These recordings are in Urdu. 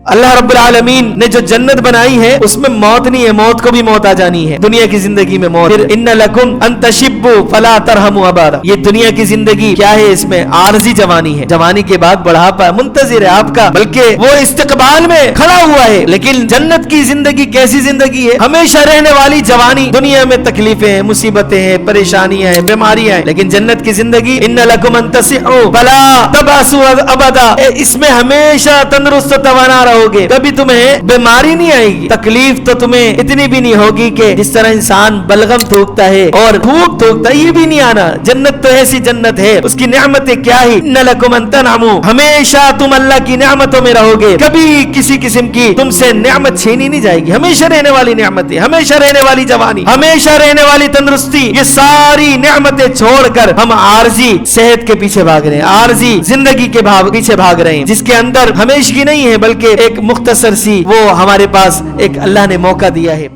اللہ رب العالمین نے جو جنت بنائی ہے اس میں موت نہیں ہے، موت کو بھی موت آ جانی ہے، دنیا کی زندگی میں موت۔ پھر ان لکم ان تشبوا فلا ترحموا ابدا، یہ دنیا کی زندگی کیا ہے، اس میں عارضی جوانی ہے، جوانی کے بعد بڑھاپا منتظر ہے آپ کا، بلکہ وہ استقبال میں کھڑا ہوا ہے۔ لیکن جنت کی زندگی کیسی زندگی ہے، ہمیشہ رہنے والی جوانی، دنیا میں تکلیفیں ہیں، مصیبتیں ہیں، پریشانیاں ہیں، بیماریاں ہیں، لیکن جنت کی زندگی ان لکم ان تصحوا فلا تباسوا ابدا، اس میں ہمیشہ تندرست و توانا رہو گے، کبھی تمہیں بیماری نہیں آئے گی، تکلیف تو تمہیں اتنی بھی نہیں ہوگی کہ جس طرح انسان بلغم تھوکتا ہے اور پھوک تھوکتا ہے، یہ بھی نہیں آنا۔ جنت تو ایسی جنت ہے، اس کی نعمتیں کیا ہی، ان لکم ان تنعموا، ہمیشہ تم اللہ کی نعمتوں میں رہو گے، کبھی کسی قسم کی تم سے نعمت چھینی نہیں جائے گی، ہمیشہ رہنے والی نعمتیں، ہمیشہ رہنے والی جوانی، ہمیشہ رہنے والی تندرستی، یہ ساری نعمتیں چھوڑ کر ہم عارضی صحت کے پیچھے بھاگ رہے ہیں، عارضی زندگی کے پیچھے بھاگ رہے ہیں، جس کے اندر ہمیشگی نہیں ہے، بلکہ ایک مختصر سی وہ ہمارے پاس ایک اللہ نے موقع دیا ہے۔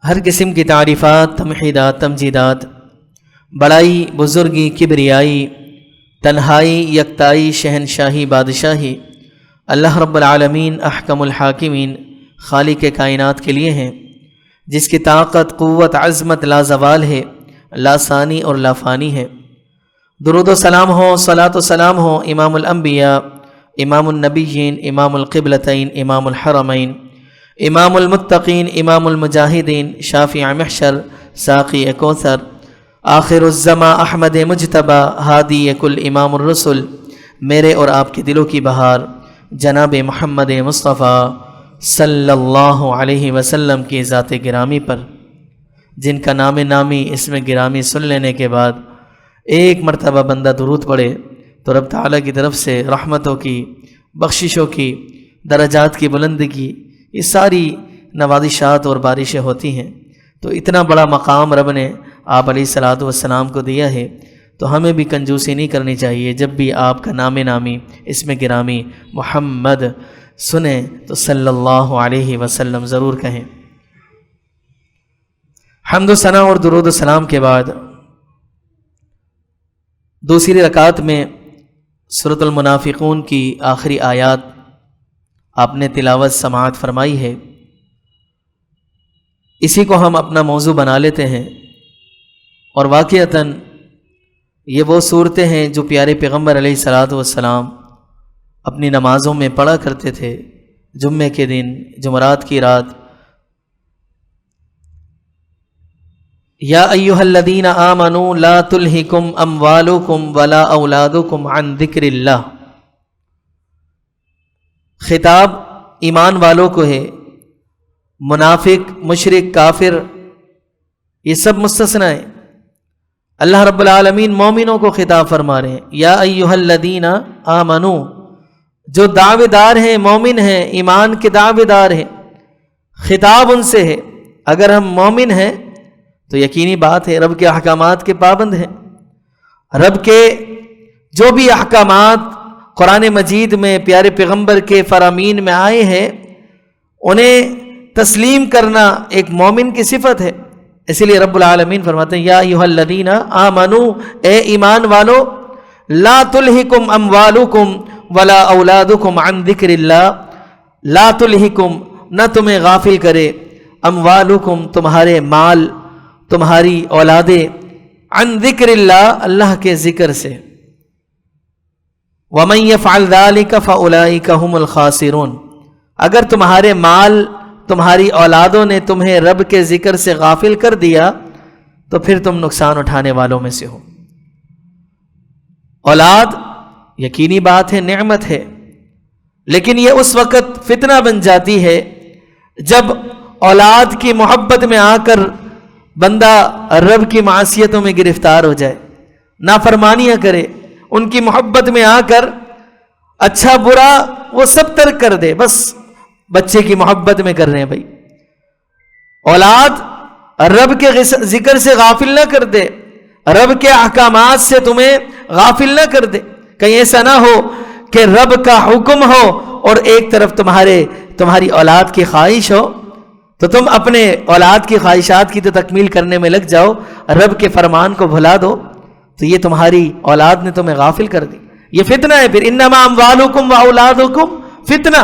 ہر قسم کی تعریفات، تمحیدات، تمجیدات، بڑائی، بزرگی، کبریائی، تنہائی، یکتائی، شہنشاہی، بادشاہی اللہ رب العالمین احکم الحاکمین خالق کائنات کے لیے ہیں، جس کی طاقت، قوت، عظمت لازوال ہے، لا ثانی اور لا فانی ہے۔ درود و سلام ہو، صلاۃ و سلام ہو امام الانبیاء، امام النبیین، امام القبلتین، امام الحرمین، امام المتقین، امام المجاہدین، شافع محشر، ساقی کوثر، آخر الزماں، احمد مجتبی، ہادی کل امام الرسل، میرے اور آپ کے دلوں کی بہار جناب محمد مصطفیٰ صلی اللہ علیہ وسلم کی ذات گرامی پر، جن کا نام نامی اسم گرامی سن لینے کے بعد ایک مرتبہ بندہ درود پڑھے تو رب تعالیٰ کی طرف سے رحمتوں کی، بخششوں کی، درجات کی بلندی کی، یہ ساری نوازشات اور بارشیں ہوتی ہیں۔ تو اتنا بڑا مقام رب نے آپ علیہ الصلوۃ والسلام کو دیا ہے، تو ہمیں بھی کنجوسی نہیں کرنی چاہیے، جب بھی آپ کا نام نامی اسم گرامی محمد سنیں تو صلی اللہ علیہ وسلم ضرور کہیں۔ حمد و ثنا اور درود و سلام کے بعد دوسری رکعت میں سورۃ المنافقون کی آخری آیات آپ نے تلاوت سماعت فرمائی ہے، اسی کو ہم اپنا موضوع بنا لیتے ہیں۔ اور واقعتاً یہ وہ صورتیں ہیں جو پیارے پیغمبر علیہ الصلوۃ والسلام اپنی نمازوں میں پڑھا کرتے تھے، جمعے کے دن، جمعرات کی رات۔ یا ایھا الذین آمنوا لا تلہکم اموالکم ولا اولادکم عن ذکر اللہ، خطاب ایمان والوں کو ہے، منافق، مشرک، کافر یہ سب مستثنی ہیں۔ اللہ رب العالمین مومنوں کو خطاب فرما رہے ہیں، یا ایھا الذین آمنوا، جو دعوے دار ہیں، مومن ہیں، ایمان کے دعوے دار ہیں، خطاب ان سے ہے۔ اگر ہم مومن ہیں تو یقینی بات ہے رب کے احکامات کے پابند ہیں، رب کے جو بھی احکامات قرآن مجید میں پیارے پیغمبر کے فرامین میں آئے ہیں انہیں تسلیم کرنا ایک مومن کی صفت ہے۔ اسی لیے رب العالمین فرماتے ہیں، یا ایھا الذین آمنوا، اے ایمان والو، لا تلہکم اموالکم ولا اولادکم عن ذکر اللہ، لا تلہکم، نہ تمہیں غافل کرے، اموالکم، تمہارے مال، تمہاری اولادیں، عن ذکر اللہ، اللہ کے ذکر سے، ومن یفعل ذلک فاولئک هم الخاسرون، اگر تمہارے مال، تمہاری اولادوں نے تمہیں رب کے ذکر سے غافل کر دیا تو پھر تم نقصان اٹھانے والوں میں سے ہو۔ اولاد یقینی بات ہے نعمت ہے، لیکن یہ اس وقت فتنہ بن جاتی ہے جب اولاد کی محبت میں آ کر بندہ رب کی معصیتوں میں گرفتار ہو جائے، نافرمانیاں کرے، ان کی محبت میں آ کر اچھا برا وہ سب ترک کر دے، بس بچے کی محبت میں کر رہے ہیں بھائی۔ اولاد رب کے ذکر سے غافل نہ کر دے، رب کے احکامات سے تمہیں غافل نہ کر دے، کہیں ایسا نہ ہو کہ رب کا حکم ہو اور ایک طرف تمہاری اولاد کی خواہش ہو تو تم اپنے اولاد کی خواہشات کی تو تکمیل کرنے میں لگ جاؤ، رب کے فرمان کو بھلا دو، تو یہ تمہاری اولاد نے تمہیں غافل کر دی۔ یہ فتنہ ہے، پھر انما اموالکم واولادکم فتنہ،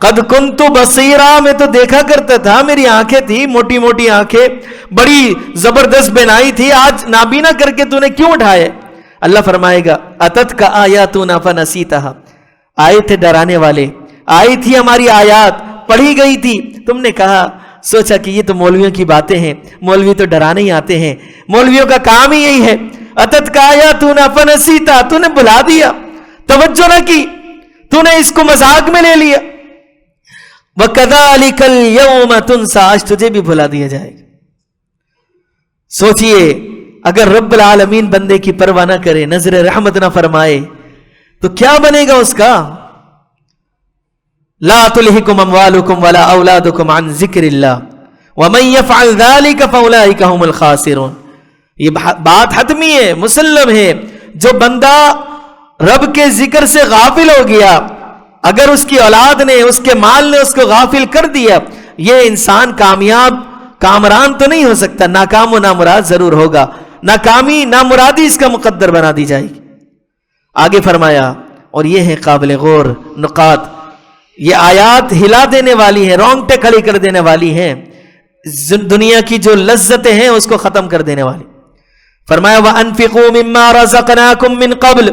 قد کنت بصیرا، میں تو دیکھا کرتا تھا، میری آنکھیں تھی موٹی موٹی آنکھیں، بڑی زبردست بینائی تھی، آج نابینا کر کے تو نے کیوں اٹھائے؟ اللہ فرمائے گا اتت کا آیاتنا فنسیتھا، آئے تھے ڈرانے والے، آئی تھی ہماری آیات، پڑھی گئی تھی، تم نے کہا سوچا کہ یہ تو مولویوں کی باتیں ہیں، مولوی تو ڈرانے ہی آتے ہیں، مولویوں کا کام ہی یہی ہے، اتت کا آیاتنا فنسیتھا، تو نے بھلا دیا، توجہ نہ کی، تو نے اس کو مذاق میں لے لیا، وَكَذَلِكَ الْيَوْمَ تُنْسَى، آج تجھے بھی بھلا دیا جائے گا۔ سوچئے اگر رب العالمین بندے کی پرواہ نہ کرے، نظر رحمت نہ فرمائے تو کیا بنے گا اس کا؟ لا تلہکم اموالکم ولا اولادکم عن ذکر اللہ ومن یفعل ذلک فاولئک هم الخاسرون۔ یہ بات حتمی ہے، مسلم ہے، جو بندہ رب کے ذکر سے غافل ہو گیا، اگر اس کی اولاد نے، اس کے مال نے اس کو غافل کر دیا، یہ انسان کامیاب کامران تو نہیں ہو سکتا، ناکام و نامراد ضرور ہوگا، ناکامی نامرادی اس کا مقدر بنا دی جائے گی۔ آگے فرمایا اور یہ ہے قابل غور نقاط، یہ آیات ہلا دینے والی ہیں، رونگٹے کھڑی کر دینے والی ہیں، دنیا کی جو لذتیں ہیں اس کو ختم کر دینے والی۔ فرمایا وَأَنفِقُوا مِمَّا رَزَقْنَاكُم مِّن قَبْلِ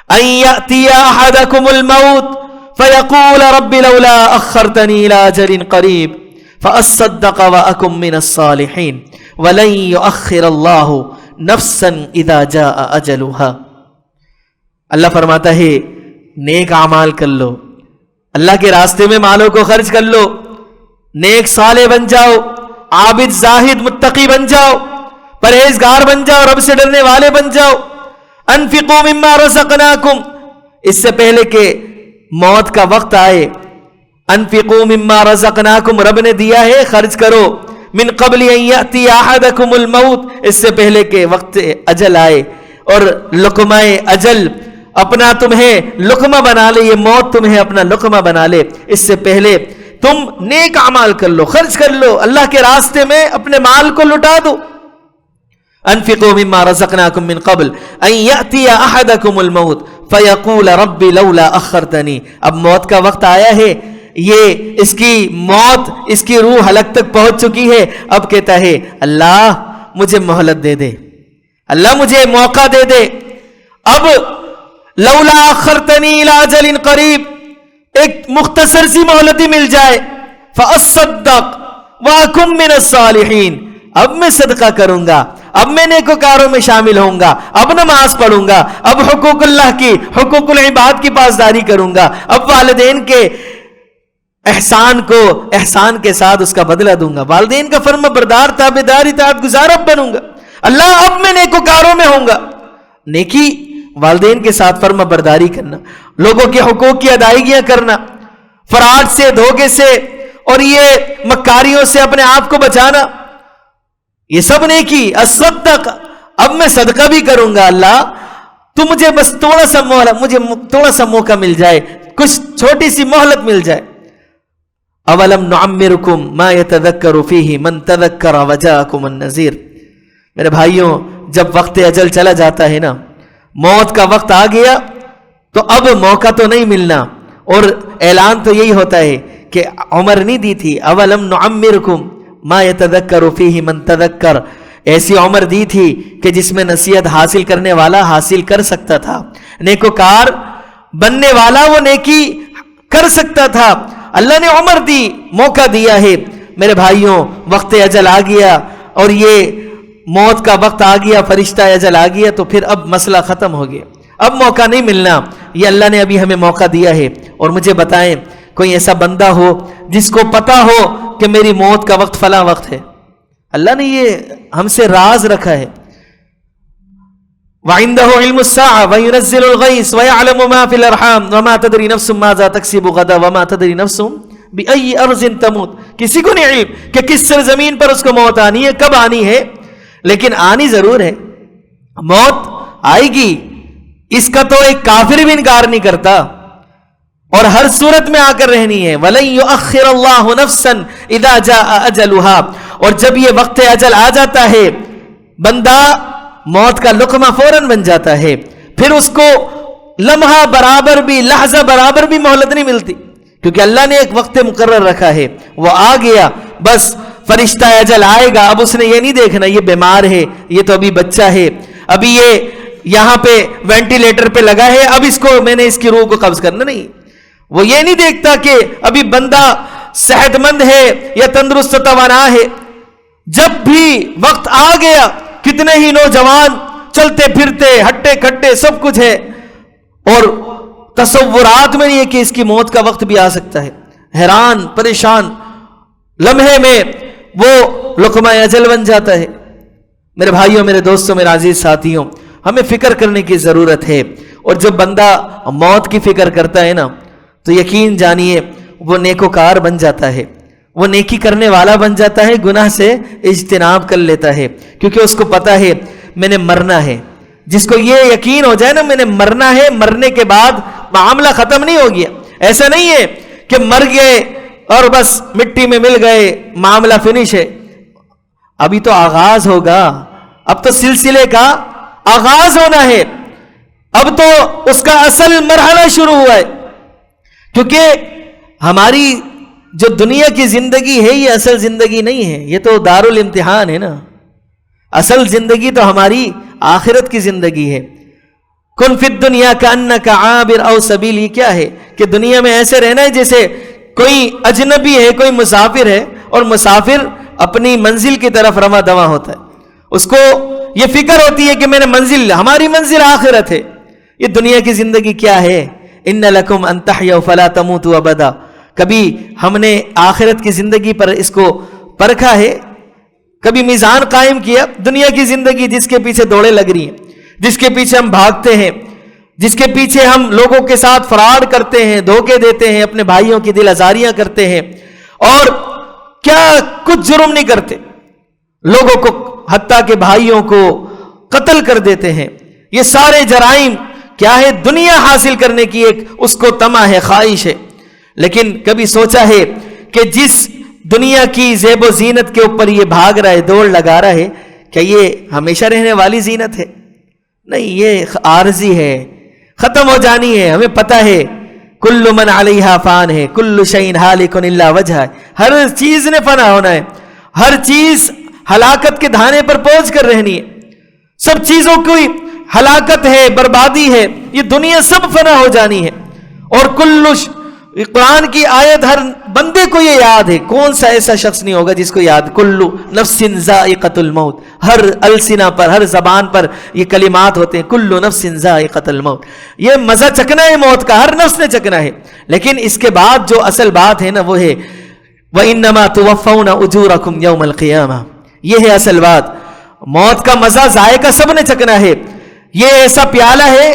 أَن يَأْتِيَ أَحَدَكُمُ الْمَوْتُ فَيَقُولَ رَبِّ لَوْلَا أَخَّرْتَنِي إِلَىٰ أَجَلٍ قَرِيبٍ فَأَصَّدَّقَ وَأَكُن مِّنَ الصَّالِحِينَ وَلَن يُؤَخِّرَ اللَّهُ نَفْسًا إِذَا جَاءَ أَجَلُهَا۔ اللہ فرماتا ہے نیک اعمال کر لو، اللہ کے راستے میں مالوں کو خرچ کر لو، نیک صالح بن جاؤ، عابد زاہد متقی بن جاؤ، پرہیزگار بن جاؤ، رب سے ڈرنے والے بن جاؤ۔ انفقوا مما رزقناکم، اس سے پہلے کہ موت کا وقت آئے، انفقوا مما رزقناکم رب نے دیا ہے، خرچ کرو، من قبل ان یأتی احدکم الموت، اس سے پہلے کہ وقت اجل آئے، اور لقمہ اجل اپنا تمہیں لقمہ بنا لے، یہ موت تمہیں اپنا لقمہ بنا لے، اس سے پہلے تم نیک اعمال کر لو، خرچ کر لو، اللہ کے راستے میں اپنے مال کو لٹا دو۔ انفقوا مما رزقناکم من قبل ان یأتی احدکم الموت فیقول رب لولا اخرتنی، اب موت کا وقت آیا ہے، یہ اس کی موت، اس کی روح حلق تک پہنچ چکی ہے، اب کہتا ہے اللہ مجھے مہلت دے دے، اللہ مجھے موقع دے دے، اب لولا اخرتنی الی اجل قریب، ایک مختصر سی مہلت ہی مل جائے، فاصدق واکن من الصالحین، اب میں صدقہ کروں گا، اب میں نیکوکاروں میں شامل ہوں گا، اب نماز پڑھوں گا، اب حقوق اللہ کی، حقوق العباد کی پاسداری کروں گا، اب والدین کے احسان کو احسان کے ساتھ اس کا بدلہ دوں گا، والدین کا فرما بردار تابعدار اطاعت گزار اب بنوں گا، اللہ اب میں نیکوکاروں میں ہوں گا۔ نیکی والدین کے ساتھ فرما برداری کرنا، لوگوں کے حقوق کی ادائیگیاں کرنا، فراڈ سے، دھوکے سے اور یہ مکاریوں سے اپنے آپ کو بچانا، یہ سب نیکی۔ اصدق، اب میں صدقہ بھی کروں گا، اللہ تو مجھے بس تھوڑا سا مجھے تھوڑا سا موقع مل جائے، کچھ چھوٹی سی مہلت مل جائے۔ اولم نعمرکم ما یتذکر فیہ من تذکر وجاءکم النذیر۔ میرے بھائیوں، جب وقت اجل چلا جاتا ہے نا، موت کا وقت آ گیا تو اب موقع تو نہیں ملنا، اور اعلان تو یہی ہوتا ہے کہ عمر نہیں دی تھی، اولم نعمرکم ما یتذکر فیہ من تذکر، ایسی عمر دی تھی کہ جس میں نصیحت حاصل کرنے والا حاصل کر سکتا تھا، نیکوکار بننے والا وہ نیکی کر سکتا تھا، اللہ نے عمر دی، موقع دیا ہے۔ میرے بھائیوں، وقت اجل آ گیا اور یہ موت کا وقت آ گیا، فرشتہ اجل آ گیا، تو پھر اب مسئلہ ختم ہو گیا، اب موقع نہیں ملنا، یہ اللہ نے ابھی ہمیں موقع دیا ہے۔ اور مجھے بتائیں کوئی ایسا بندہ ہو جس کو پتا ہو کہ میری موت کا وقت فلاں وقت ہے؟ اللہ نے یہ ہم سے راز رکھا ہے۔ وَعِندَهُ عِلْمُ السَّاعَةِ وَيُنَزِّلُ الْغَيْثَ وَيَعْلَمُ مَا فِي الْأَرْحَامِ وَمَا تَدْرِي نَفْسٌ مَاذَا تَكْسِبُ غَدًا وَمَا تَدْرِي نَفْسٌ بِأَيِّ أَرْضٍ تَمُوتُ، کسی کو نہیں علم کہ کس سرزمین پر اس کو موت آنی ہے، کب آنی ہے، لیکن آنی ضرور ہے، موت آئے گی، اس کا تو ایک کافر بھی انکار نہیں کرتا، اور ہر صورت میں آ کر رہنی ہے۔ وَلَن يُؤَخِّرَ اللَّهُ نَفْسًا إِذَا جَاءَ أَجَلُهَا، اور جب یہ وقت اجل آ جاتا ہے، بندہ موت کا لقمہ فوراً بن جاتا ہے، پھر اس کو لمحہ برابر بھی، لحظہ برابر بھی مہلت نہیں ملتی، کیونکہ اللہ نے ایک وقت مقرر رکھا ہے، وہ آ گیا، بس فرشتہ اجل آئے گا. اب اس نے یہ نہیں دیکھنا یہ بیمار ہے، یہ تو ابھی بچہ ہے، ابھی یہ یہاں پہ وینٹیلیٹر پہ لگا ہے، اب اس کو میں نے اس کی روح کو قبض کرنا. نہیں، وہ یہ نہیں دیکھتا کہ ابھی بندہ صحت مند ہے یا تندرست توانا ہے. جب بھی وقت آ گیا، کتنے ہی نوجوان چلتے پھرتے ہٹے کھٹے سب کچھ ہے، اور تصورات میں نہیں ہے کہ اس کی موت کا وقت بھی آ سکتا ہے. حیران پریشان لمحے میں وہ لقمہ اجل بن جاتا ہے. میرے بھائیوں، میرے دوستوں، میرے عزیز ساتھیوں، ہمیں فکر کرنے کی ضرورت ہے. اور جب بندہ موت کی فکر کرتا ہے نا تو یقین جانیے وہ نیکوکار بن جاتا ہے، وہ نیکی کرنے والا بن جاتا ہے، گناہ سے اجتناب کر لیتا ہے، کیونکہ اس کو پتا ہے میں نے مرنا ہے. جس کو یہ یقین ہو جائے نا میں نے مرنا ہے، مرنے کے بعد معاملہ ختم نہیں ہو گیا. ایسا نہیں ہے کہ مر گئے اور بس مٹی میں مل گئے، معاملہ فنش ہے. ابھی تو آغاز ہوگا، اب تو سلسلے کا آغاز ہونا ہے، اب تو اس کا اصل مرحلہ شروع ہوا ہے. کیونکہ ہماری جو دنیا کی زندگی ہے یہ اصل زندگی نہیں ہے، یہ تو دارالامتحان ہے نا. اصل زندگی تو ہماری آخرت کی زندگی ہے. کن فی الدنیا کأنک عابر او سبیل. یہ کیا ہے کہ دنیا میں ایسے رہنا ہے جیسے کوئی اجنبی ہے، کوئی مسافر ہے، اور مسافر اپنی منزل کی طرف رواں دواں ہوتا ہے. اس کو یہ فکر ہوتی ہے کہ میں نے منزل، ہماری منزل آخرت ہے. یہ دنیا کی زندگی کیا ہے؟ ان لکم ان تحیوا فلا تموتوا ابدا. کبھی ہم نے آخرت کی زندگی پر اس کو پرکھا ہے؟ کبھی میزان قائم کیا؟ دنیا کی زندگی جس کے پیچھے دوڑے لگ رہی ہیں، جس کے پیچھے ہم بھاگتے ہیں، جس کے پیچھے ہم لوگوں کے ساتھ فراڈ کرتے ہیں، دھوکے دیتے ہیں، اپنے بھائیوں کی دل آزاریاں کرتے ہیں، اور کیا کچھ جرم نہیں کرتے، لوگوں کو حتیٰ کہ بھائیوں کو قتل کر دیتے ہیں. یہ سارے جرائم کیا ہے؟ دنیا حاصل کرنے کی ایک اس کو طمع ہے، خواہش ہے. لیکن کبھی سوچا ہے کہ جس دنیا کی زیب و زینت کے اوپر یہ بھاگ رہا ہے، دوڑ لگا رہا ہے، کیا یہ ہمیشہ رہنے والی زینت ہے؟ نہیں، یہ عارضی ہے، ختم ہو جانی ہے. ہمیں پتہ ہے کل من علیہا فان ہے، کل شیء ہالک الا وجہہ. ہر چیز نے فنا ہونا ہے، ہر چیز ہلاکت کے دھانے پر پہنچ کر رہنی ہے. سب چیزوں کی ہلاکت ہے، بربادی ہے، یہ دنیا سب فنا ہو جانی ہے. اور قرآن کی آیت ہر بندے کو یہ یاد ہے. کون سا ایسا شخص نہیں ہوگا جس کو یاد؟ کلو نفس ذائقۃ الموت. ہر السنہ پر، ہر زبان پر یہ کلمات ہوتے ہیں، کلو نفس ذائقۃ الموت. یہ مزہ چکنا ہے موت کا، ہر نفس نے چکنا ہے. لیکن اس کے بعد جو اصل بات ہے نا وہ ہے وَإِنَّمَا تُوَفَّوْنَ أُجُورَكُمْ يَوْمَ الْقِيَامَةِ. یہ ہے اصل بات. موت کا مزہ ذائقہ سب نے چکنا ہے. یہ ایسا پیالہ ہے،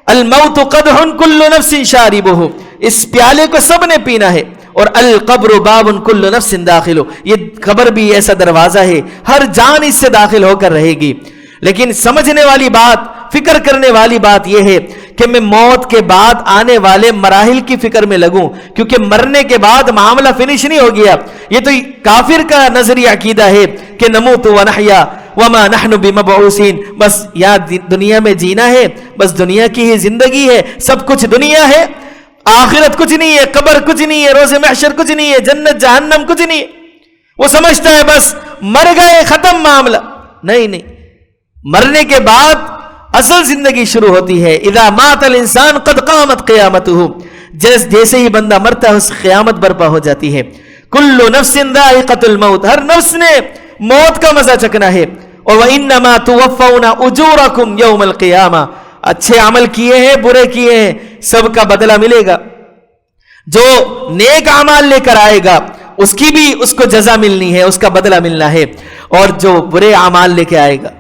الموت قدح کل نفس شاربہ، اس پیالے کو سب نے پینا ہے. اور القبر باب کل نفس داخل، یہ قبر بھی ایسا دروازہ ہے، ہر جان اس سے داخل ہو کر رہے گی. لیکن سمجھنے والی بات، فکر کرنے والی بات یہ ہے کہ میں موت کے بعد آنے والے مراحل کی فکر میں لگوں، کیونکہ مرنے کے بعد معاملہ فنش نہیں ہو گیا. یہ تو کافر کا نظری عقیدہ ہے کہ نموت ونحیا وما نحن بمبعوثین. بس یا دنیا میں جینا ہے، بس دنیا کی ہی زندگی ہے، سب کچھ دنیا ہے، آخرت کچھ نہیں ہے، قبر کچھ نہیں ہے، روز محشر کچھ نہیں ہے، جنت جہنم کچھ نہیں ہے. وہ سمجھتا ہے بس مر گئے، ختم معاملہ. نہیں، مرنے کے بعد اصل زندگی شروع ہوتی ہے. اذا مات الانسان قد قامت قیامته. جیسے ہی بندہ مرتا ہے اس قیامت برپا ہو جاتی ہے. کل نفس ذائقۃ الموت، ہر نفس نے موت کا مزہ چکنا ہے. اور وانما توفون اجورکم یوم القیامہ. اچھے عمل کیے ہیں، برے کیے ہیں، سب کا بدلہ ملے گا. جو نیک اعمال لے کر آئے گا اس کی بھی اس کو جزا ملنی ہے، اس کا بدلہ ملنا ہے. اور جو برے اعمال لے کے آئے گا،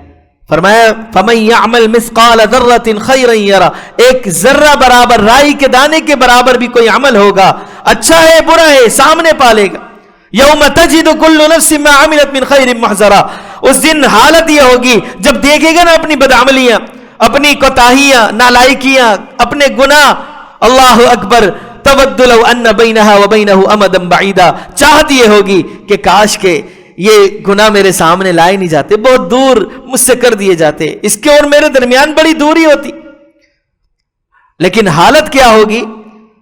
فرمایا فَمَن يَعْمَلْ مِثْقَالَ ذَرَّةٍ خَيْرًا يَرَهُ. ایک ذرہ برابر، رائی کے دانے کے برابر بھی کوئی عمل ہوگا، اچھا ہے برا ہے، سامنے پالے گا. یوم تجد کل نفس ما عملت من خیر محضرا. اس دن حالت یہ ہوگی جب دیکھے گا نا اپنی بدعملیاں، اپنی کوتاہیاں، نالائکیاں، اپنے گناہ، اللہ اکبر، تود لو ان بینہا وبینہ امدا بعیدا. چاہت یہ ہوگی کہ کاش کے یہ گناہ میرے سامنے لائے نہیں جاتے، بہت دور مجھ سے کر دیے جاتے، اس کے اور میرے درمیان بڑی دوری ہوتی. لیکن حالت کیا ہوگی؟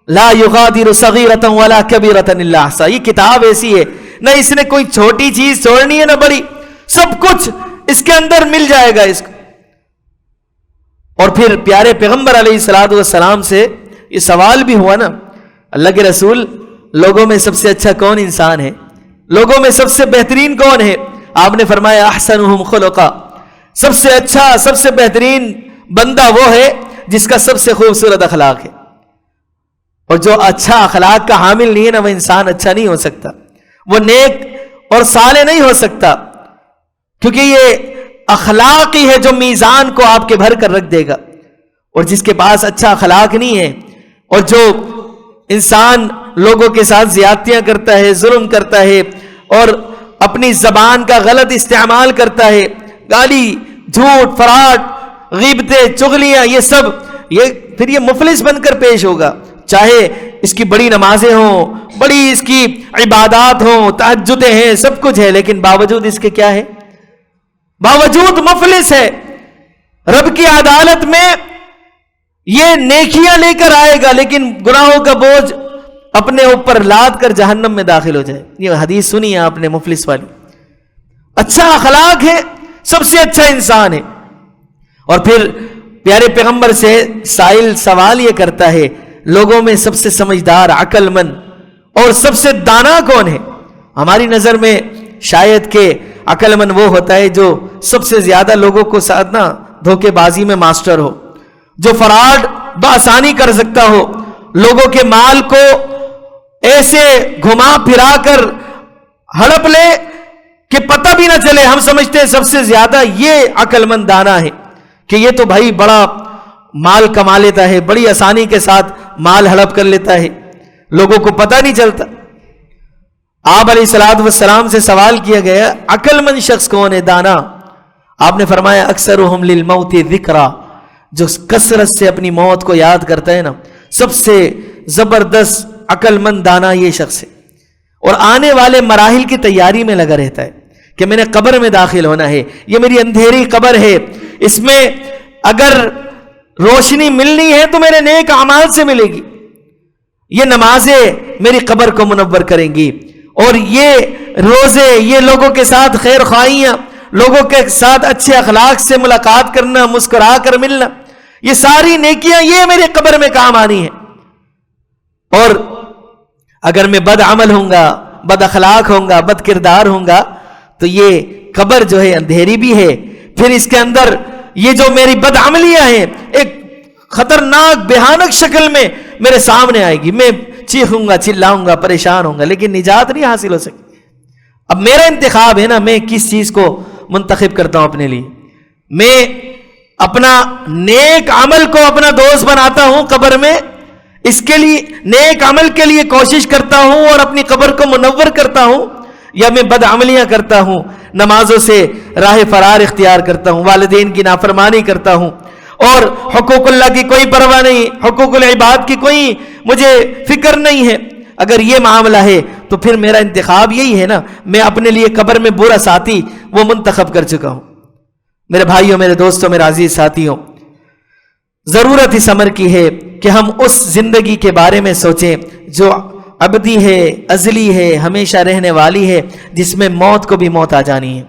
لا یغادر صغیرۃ ولا کبیرۃ الا احصاها. یہ کتاب ایسی ہے نہ اس نے کوئی چھوٹی چیز چھوڑنی ہے نہ بڑی، سب کچھ اس کے اندر مل جائے گا اس کو. اور پھر پیارے پیغمبر علیہ الصلوۃ والسلام سے یہ سوال بھی ہوا نا، اللہ کے رسول لوگوں میں سب سے اچھا کون انسان ہے، لوگوں میں سب سے بہترین کون ہے؟ آپ نے فرمایا احسنہم خلقا، سب سے اچھا سب سے بہترین بندہ وہ ہے جس کا سب سے خوبصورت اخلاق ہے. اور جو اچھا اخلاق کا حامل نہیں ہے نا، وہ انسان اچھا نہیں ہو سکتا، وہ نیک اور صالح نہیں ہو سکتا، کیونکہ یہ اخلاق ہی ہے جو میزان کو آپ کے بھر کر رکھ دے گا. اور جس کے پاس اچھا اخلاق نہیں ہے، اور جو انسان لوگوں کے ساتھ زیادتیاں کرتا ہے، ظلم کرتا ہے، اور اپنی زبان کا غلط استعمال کرتا ہے، گالی، جھوٹ، فراڈ، غیبتیں، چغلیاں، یہ سب، یہ پھر یہ مفلس بن کر پیش ہوگا. چاہے اس کی بڑی نمازیں ہوں، بڑی اس کی عبادات ہوں، تہجدیں ہیں، سب کچھ ہے، لیکن باوجود اس کے کیا ہے؟ باوجود مفلس ہے. رب کی عدالت میں یہ نیکیاں لے کر آئے گا لیکن گناہوں کا بوجھ اپنے اوپر لاد کر جہنم میں داخل ہو جائے. یہ حدیث سنی ہے آپ نے مفلس والی. اچھا اخلاق ہے، سب سے اچھا انسان ہے. اور پھر پیارے پیغمبر سے سائل سوال یہ کرتا ہے، لوگوں میں سب سے سمجھدار، عقل مند اور سب سے دانا کون ہے؟ ہماری نظر میں شاید کہ عقل مند وہ ہوتا ہے جو سب سے زیادہ لوگوں کو ساتھ نا دھوکے بازی میں ماسٹر ہو، جو فراڈ بآسانی کر سکتا ہو، لوگوں کے مال کو ایسے گھما پھرا کر ہڑپ لے کہ پتہ بھی نہ چلے. ہم سمجھتے ہیں سب سے زیادہ یہ عقل مند دانا ہے کہ یہ تو بھائی بڑا مال کما لیتا ہے، بڑی آسانی کے ساتھ مال ہڑپ کر لیتا ہے، لوگوں کو پتہ نہیں چلتا. آپ علیہ الصلوۃ والسلام سے سوال کیا گیا عقل مند شخص کون ہے، دانا؟ آپ نے فرمایا اکثرہم للموت ذکرا، جو کثرت سے اپنی موت کو یاد کرتا ہے نا، سب سے زبردست عقل مند دانا یہ شخص ہے. اور آنے والے مراحل کی تیاری میں لگا رہتا ہے کہ میں نے قبر میں داخل ہونا ہے، یہ میری اندھیری قبر ہے، اس میں اگر روشنی ملنی ہے تو میرے نیک اعمال سے ملے گی، یہ نمازیں میری قبر کو منور کریں گی، اور یہ روزے، یہ لوگوں کے ساتھ خیر خواہیاں، لوگوں کے ساتھ اچھے اخلاق سے ملاقات کرنا، مسکرا کر ملنا، یہ ساری نیکیاں یہ میرے قبر میں کام آنی ہیں. اور اگر میں بد عمل ہوں گا، بد اخلاق ہوں گا، بد کردار ہوں گا تو یہ قبر جو ہے اندھیری بھی ہے، پھر اس کے اندر یہ جو میری بد عملیاں ہیں ایک خطرناک بھیانک شکل میں میرے سامنے آئے گی، میں چیخوں گا، چلاؤں گا، پریشان ہوں گا، لیکن نجات نہیں حاصل ہو سکتی. اب میرا انتخاب ہے نا، میں کس چیز کو منتخب کرتا ہوں اپنے لیے. میں اپنا نیک عمل کو اپنا دوست بناتا ہوں قبر میں، اس کے لیے نیک عمل کے لیے کوشش کرتا ہوں اور اپنی قبر کو منور کرتا ہوں، یا میں بد عملیاں کرتا ہوں، نمازوں سے راہ فرار اختیار کرتا ہوں، والدین کی نافرمانی کرتا ہوں، اور حقوق اللہ کی کوئی پرواہ نہیں، حقوق العباد کی کوئی مجھے فکر نہیں ہے. اگر یہ معاملہ ہے تو پھر میرا انتخاب یہی ہے نا، میں اپنے لیے قبر میں برا ساتھی وہ منتخب کر چکا ہوں. میرے بھائیوں، میرے دوستوں، میرے عزیز ساتھیوں، ضرورت اس امر کی ہے کہ ہم اس زندگی کے بارے میں سوچیں جو ابدی ہے، ازلی ہے، ہمیشہ رہنے والی ہے، جس میں موت کو بھی موت آ جانی ہے.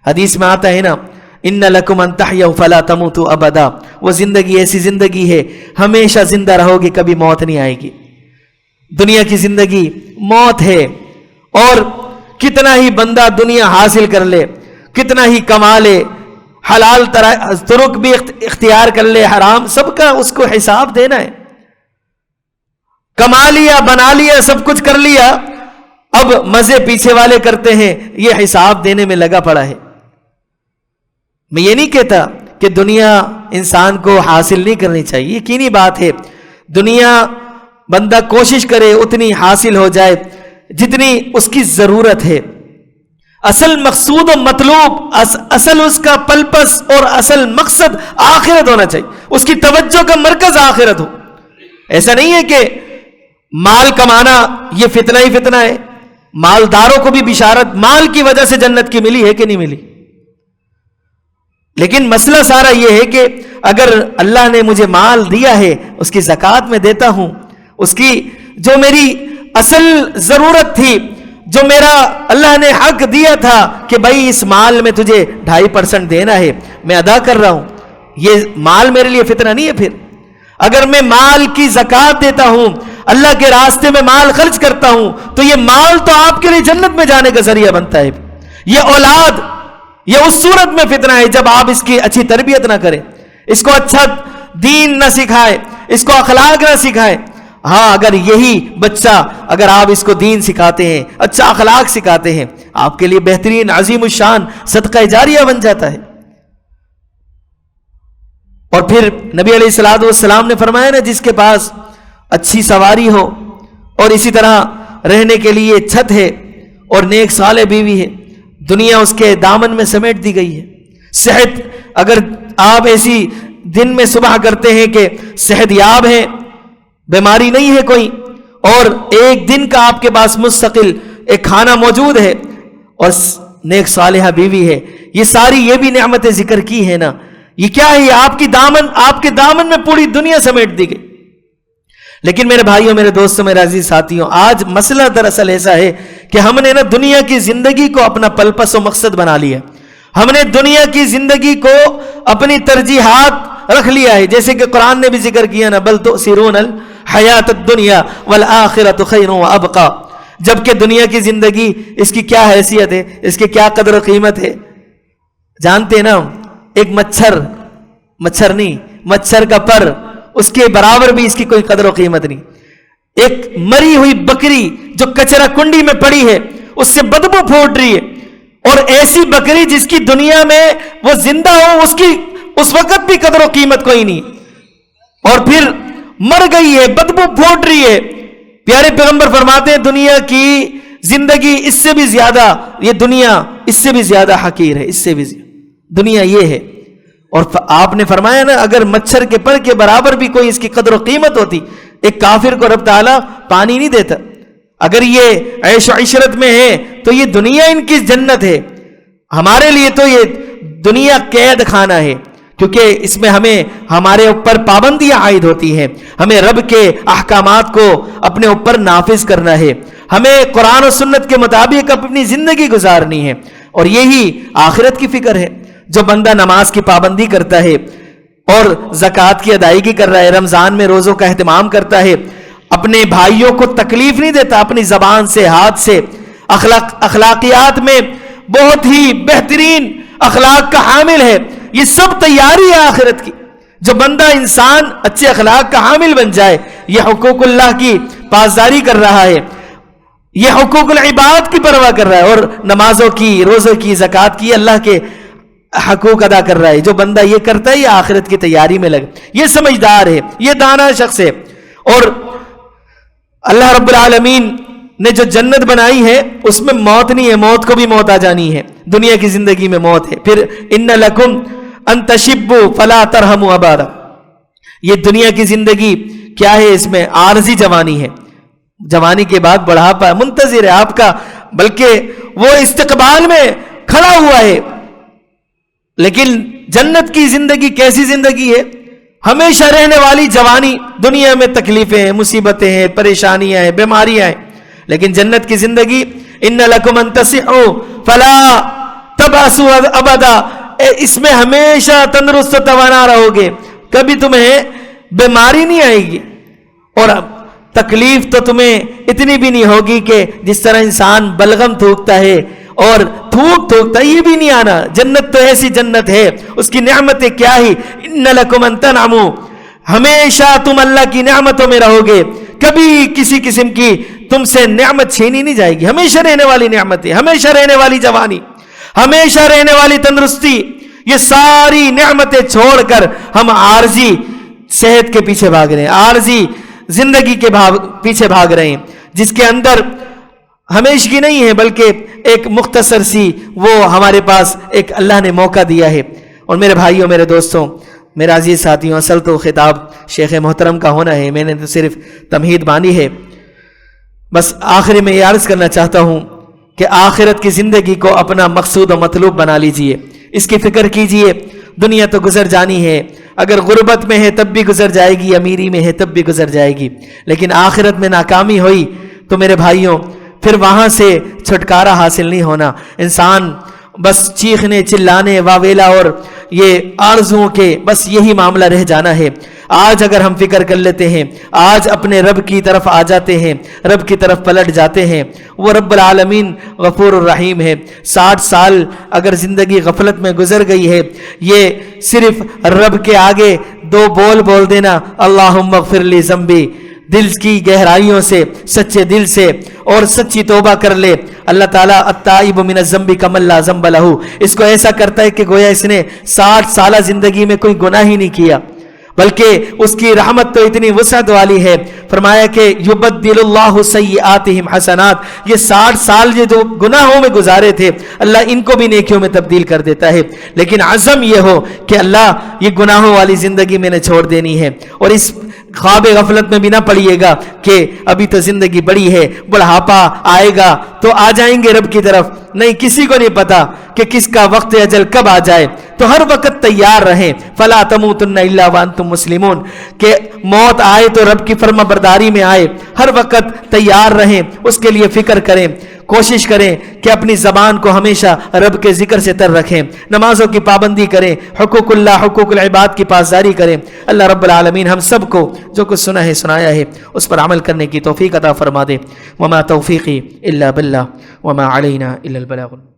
حدیث میں آتا ہے نا، ان لکم ان تحیوا فلا تموتوا ابدا، وہ زندگی ایسی زندگی ہے ہمیشہ زندہ رہو گے، کبھی موت نہیں آئے گی. دنیا کی زندگی موت ہے، اور کتنا ہی بندہ دنیا حاصل کر لے، کتنا ہی کما لے، حلال طرق بھی اختیار کر لے، حرام، سب کا اس کو حساب دینا ہے. کما لیا، بنا لیا، سب کچھ کر لیا، اب مزے پیچھے والے کرتے ہیں، یہ حساب دینے میں لگا پڑا ہے. میں یہ نہیں کہتا کہ دنیا انسان کو حاصل نہیں کرنی چاہیے، یقینی بات ہے دنیا بندہ کوشش کرے اتنی حاصل ہو جائے جتنی اس کی ضرورت ہے. اصل مقصود و مطلوب، اصل اس کا پلپس اور اصل مقصد آخرت ہونا چاہیے، اس کی توجہ کا مرکز آخرت ہو. ایسا نہیں ہے کہ مال کمانا یہ فتنہ ہی فتنہ ہے. مالداروں کو بھی بشارت مال کی وجہ سے جنت کی ملی ہے کہ نہیں ملی، لیکن مسئلہ سارا یہ ہے کہ اگر اللہ نے مجھے مال دیا ہے، اس کی زکوٰۃ میں دیتا ہوں، اس کی جو میری اصل ضرورت تھی، جو میرا اللہ نے حق دیا تھا کہ بھائی اس مال میں تجھے 2.5% دینا ہے، میں ادا کر رہا ہوں، یہ مال میرے لیے فتنہ نہیں ہے؟ پھر اگر میں مال کی زکوٰۃ دیتا ہوں، اللہ کے راستے میں مال خرچ کرتا ہوں، تو یہ مال تو آپ کے لیے جنت میں جانے کا ذریعہ بنتا ہے۔ یہ اولاد یہ اس صورت میں فتنہ ہے جب آپ اس کی اچھی تربیت نہ کریں، اس کو اچھا دین نہ سکھائے، اس کو اخلاق نہ سکھائے۔ ہاں اگر یہی بچہ، اگر آپ اس کو دین سکھاتے ہیں، اچھا اخلاق سکھاتے ہیں، آپ کے لیے بہترین عظیم الشان صدقہ جاریہ بن جاتا ہے۔ اور پھر نبی علیہ الصلوۃ والسلام نے فرمایا نا، جس کے پاس اچھی سواری ہو اور اسی طرح رہنے کے لیے چھت ہے اور نیک صالح بیوی ہے، دنیا اس کے دامن میں سمیٹ دی گئی ہے۔ صحت، اگر آپ ایسی دن میں صبح کرتے ہیں کہ صحت یاب ہیں، بیماری نہیں ہے کوئی، اور ایک دن کا آپ کے پاس مستقل ایک کھانا موجود ہے اور نیک صالحہ بیوی ہے، یہ ساری یہ بھی نعمتیں ذکر کی ہے نا، یہ کیا ہے؟ یہ آپ کے دامن میں پوری دنیا سمیٹ دی گئی۔ لیکن میرے بھائیوں، میرے دوستوں، میرے عزیز ساتھیوں، آج مسئلہ دراصل ایسا ہے کہ ہم نے نا دنیا کی زندگی کو اپنا پلپس و مقصد بنا لیا، ہم نے دنیا کی زندگی کو اپنی ترجیحات رکھ لیا ہے، جیسے کہ قرآن نے بھی ذکر کیا نا، بل تؤثرون الحیات الدنیا والآخرۃ خیر وابقی، جبکہ دنیا کی زندگی اس کی کیا حیثیت ہے، اس کی کیا قدر و قیمت ہے؟ جانتے ہیں نا، ایک مچھر نہیں، مچھر کا پر، اس کے برابر بھی اس کی کوئی قدر و قیمت نہیں۔ ایک مری ہوئی بکری جو کچرا کنڈی میں پڑی ہے، اس سے بدبو پھوٹ رہی ہے، اور ایسی بکری جس کی دنیا میں وہ زندہ ہو، اس کی اس وقت بھی قدر و قیمت کوئی نہیں، اور پھر مر گئی ہے، بدبو پھوٹ رہی ہے۔ پیارے پیغمبر فرماتے ہیں دنیا کی زندگی اس سے بھی زیادہ، یہ دنیا اس سے بھی زیادہ حقیر ہے، اس سے بھی زیادہ دنیا یہ ہے۔ اور آپ نے فرمایا نا، اگر مچھر کے پر کے برابر بھی کوئی اس کی قدر و قیمت ہوتی، ایک کافر کو رب تعالیٰ پانی نہیں دیتا۔ اگر یہ عیش و عشرت میں ہے تو یہ دنیا ان کی جنت ہے، ہمارے لیے تو یہ دنیا قید خانہ ہے، کیونکہ اس میں ہمیں ہمارے اوپر پابندیاں عائد ہوتی ہیں، ہمیں رب کے احکامات کو اپنے اوپر نافذ کرنا ہے، ہمیں قرآن و سنت کے مطابق اپنی زندگی گزارنی ہے، اور یہی آخرت کی فکر ہے۔ جو بندہ نماز کی پابندی کرتا ہے اور زکوٰۃ کی ادائیگی کر رہا ہے، رمضان میں روزوں کا اہتمام کرتا ہے، اپنے بھائیوں کو تکلیف نہیں دیتا، اپنی زبان سے، ہاتھ سے، اخلاقیات میں بہت ہی بہترین اخلاق کا حامل ہے، یہ سب تیاری ہے آخرت کی۔ جو بندہ انسان اچھے اخلاق کا حامل بن جائے، یہ حقوق اللہ کی پاسداری کر رہا ہے، یہ حقوق العباد کی پرواہ کر رہا ہے، اور نمازوں کی، روزوں کی، زکوٰۃ کی، اللہ کے حقوق ادا کر رہا ہے۔ جو بندہ یہ کرتا ہے، یہ آخرت کی تیاری میں لگ، یہ سمجھدار ہے، یہ دانا شخص ہے۔ اور اللہ رب العالمین نے جو جنت بنائی ہے اس میں موت نہیں ہے، موت کو بھی موت آ جانی ہے، دنیا کی زندگی میں موت ہے۔ پھر ان لکم ان تشبوا فلا ترحموا ابدا، یہ دنیا کی زندگی کیا ہے؟ اس میں عارضی جوانی ہے، جوانی کے بعد بڑھاپا منتظر ہے آپ کا، بلکہ وہ استقبال میں کھڑا ہوا ہے۔ لیکن جنت کی زندگی کیسی زندگی ہے؟ ہمیشہ رہنے والی جوانی، دنیا میں تکلیفیں ہیں، مصیبتیں ہیں، پریشانیاں ہیں، بیماریاں ہیں، لیکن جنت کی زندگی ان لکم ان تصحوا فلا تبعثوا ابدا، اس میں ہمیشہ تندرست و توانا رہو گے، کبھی تمہیں بیماری نہیں آئے گی، اور تکلیف تو تمہیں اتنی بھی نہیں ہوگی کہ جس طرح انسان بلغم تھوکتا ہے اور تھوکتا ہے، یہ بھی نہیں آنا۔ جنت تو ایسی جنت ہے، اس کی نعمتیں کیا ہی، ان لکم ان تنعموا، ہمیشہ تم اللہ کی نعمتوں میں رہو گے، کبھی کسی قسم کی تم سے نعمت چھینی نہیں جائے گی، ہمیشہ رہنے والی نعمتیں، ہمیشہ رہنے والی جوانی، ہمیشہ رہنے والی تندرستی، یہ ساری نعمتیں چھوڑ کر ہم عارضی صحت کے پیچھے بھاگ رہے ہیں، عارضی زندگی کے پیچھے بھاگ رہے ہیں، جس کے اندر ہمیشگی نہیں ہے، بلکہ ایک مختصر سی وہ ہمارے پاس ایک اللہ نے موقع دیا ہے۔ اور میرے بھائیوں، میرے دوستوں، میرے عزیز ساتھیوں، اصل تو خطاب شیخ محترم کا ہونا ہے، میں نے تو صرف تمہید بانی ہے۔ بس آخری میں یہ عرض کرنا چاہتا ہوں کہ آخرت کی زندگی کو اپنا مقصود و مطلوب بنا لیجئے، اس کی فکر کیجئے، دنیا تو گزر جانی ہے، اگر غربت میں ہے تب بھی گزر جائے گی، امیری میں ہے تب بھی گزر جائے گی، لیکن آخرت میں ناکامی ہوئی تو میرے بھائیوں پھر وہاں سے چھٹکارا حاصل نہیں ہونا۔ انسان بس چیخنے چلانے واویلا اور یہ آرزوؤں کے بس یہی معاملہ رہ جانا ہے۔ آج اگر ہم فکر کر لیتے ہیں، آج اپنے رب کی طرف آ جاتے ہیں، رب کی طرف پلٹ جاتے ہیں، وہ رب العالمین غفور الرحیم ہے۔ 60 سال اگر زندگی غفلت میں گزر گئی ہے، یہ صرف رب کے آگے 2 بول بول دینا، اللہم اغفر لی ذنبی، دل کی گہرائیوں سے سچے دل سے اور سچی توبہ کر لے، اللہ تعالیٰ التائب من الذنب کمن لا ذنب لہ، اس کو ایسا کرتا ہے کہ گویا اس نے 60 سالہ زندگی میں کوئی گناہ ہی نہیں کیا، بلکہ اس کی رحمت تو اتنی وسعت والی ہے۔ فرمایا کہ یبدل اللہ سیئاتہم حسنات، یہ 60 سال یہ جو گناہوں میں گزارے تھے اللہ ان کو بھی نیکیوں میں تبدیل کر دیتا ہے، لیکن عزم یہ ہو کہ اللہ یہ گناہوں والی زندگی میں نے چھوڑ دینی ہے، اور اس خواب غفلت میں بھی نہ پڑیے گا کہ ابھی تو زندگی بڑی ہے، بڑھاپا آئے گا تو آ جائیں گے رب کی طرف، نہیں، کسی کو نہیں پتا کہ کس کا وقت اجل کب آ جائے، تو ہر وقت تیار رہیں، فلا تموتن الا وانتم مسلمون، کہ موت آئے تو رب کی فرما برداری میں آئے، ہر وقت تیار رہیں، اس کے لیے فکر کریں، کوشش کریں کہ اپنی زبان کو ہمیشہ رب کے ذکر سے تر رکھیں، نمازوں کی پابندی کریں، حقوق اللہ حقوق العباد کی پاسداری کریں۔ اللہ رب العالمین ہم سب کو جو کچھ سنا ہے سنایا ہے اس پر عمل کرنے کی توفیق عطا فرما دے۔ وما توفیقی الا باللہ وما علینا الا البلاغ۔